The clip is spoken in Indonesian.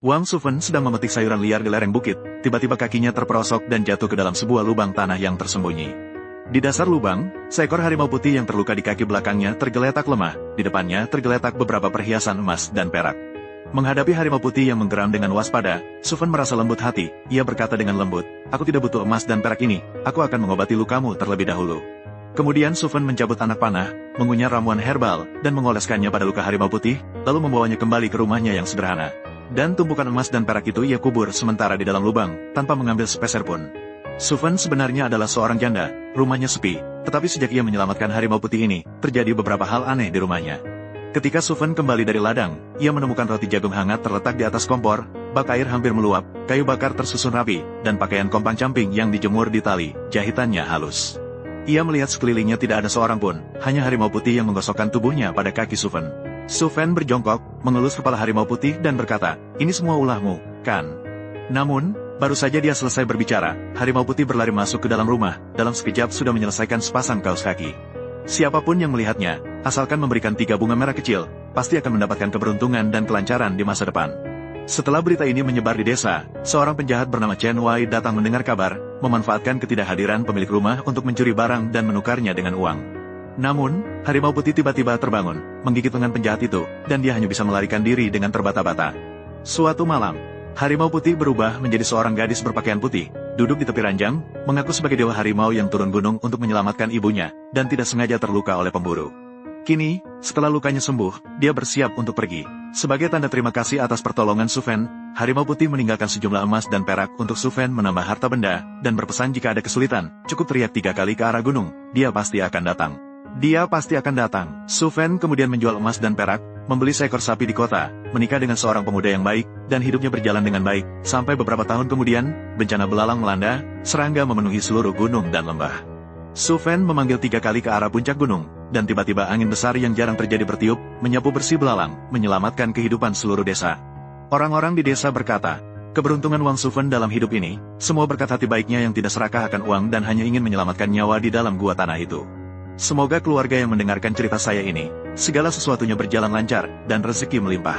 Wang Sufen sedang memetik sayuran liar di lereng bukit, tiba-tiba kakinya terperosok dan jatuh ke dalam sebuah lubang tanah yang tersembunyi. Di dasar lubang, seekor harimau putih yang terluka di kaki belakangnya tergeletak lemah, di depannya tergeletak beberapa perhiasan emas dan perak. Menghadapi harimau putih yang menggeram dengan waspada, Sufen merasa lembut hati, ia berkata dengan lembut, "Aku tidak butuh emas dan perak ini, aku akan mengobati lukamu terlebih dahulu." Kemudian Sufen mencabut anak panah, mengunyah ramuan herbal, dan mengoleskannya pada luka harimau putih, lalu membawanya kembali ke rumahnya yang sederhana. Dan tumpukan emas dan perak itu ia kubur sementara di dalam lubang, tanpa mengambil sepeser pun. Sufen sebenarnya adalah seorang janda, rumahnya sepi, tetapi sejak ia menyelamatkan harimau putih ini, terjadi beberapa hal aneh di rumahnya. Ketika Sufen kembali dari ladang, ia menemukan roti jagung hangat terletak di atas kompor, bak air hampir meluap, kayu bakar tersusun rapi, dan pakaian kompang camping yang dijemur di tali, jahitannya halus. Ia melihat sekelilingnya tidak ada seorang pun, hanya harimau putih yang menggosokkan tubuhnya pada kaki Sufen. Sufen berjongkok, mengelus kepala harimau putih dan berkata, "Ini semua ulahmu, kan?" Namun, baru saja dia selesai berbicara, harimau putih berlari masuk ke dalam rumah, dalam sekejap sudah menyelesaikan sepasang kaos kaki. Siapapun yang melihatnya, asalkan memberikan 3 bunga merah kecil, pasti akan mendapatkan keberuntungan dan kelancaran di masa depan. Setelah berita ini menyebar di desa, seorang penjahat bernama Chen Wei datang mendengar kabar, memanfaatkan ketidakhadiran pemilik rumah untuk mencuri barang dan menukarnya dengan uang. Namun, harimau putih tiba-tiba terbangun, menggigit lengan penjahat itu, dan dia hanya bisa melarikan diri dengan terbata-bata. Suatu malam, harimau putih berubah menjadi seorang gadis berpakaian putih, duduk di tepi ranjang, mengaku sebagai dewa harimau yang turun gunung untuk menyelamatkan ibunya, dan tidak sengaja terluka oleh pemburu. Kini, setelah lukanya sembuh, dia bersiap untuk pergi. Sebagai tanda terima kasih atas pertolongan Sufen, harimau putih meninggalkan sejumlah emas dan perak untuk Sufen menambah harta benda, dan berpesan jika ada kesulitan, cukup teriak 3 kali ke arah gunung, dia pasti akan datang. Dia pasti akan datang. Sufen kemudian menjual emas dan perak, membeli seekor sapi di kota, menikah dengan seorang pemuda yang baik, dan hidupnya berjalan dengan baik, sampai beberapa tahun kemudian, bencana belalang melanda, serangga memenuhi seluruh gunung dan lembah. Sufen memanggil 3 kali ke arah puncak gunung, dan tiba-tiba angin besar yang jarang terjadi bertiup, menyapu bersih belalang, menyelamatkan kehidupan seluruh desa. Orang-orang di desa berkata, keberuntungan Wang Sufen dalam hidup ini, semua berkat hati baiknya yang tidak serakah akan uang dan hanya ingin menyelamatkan nyawa di dalam gua tanah itu. Semoga keluarga yang mendengarkan cerita saya ini, segala sesuatunya berjalan lancar, dan rezeki melimpah.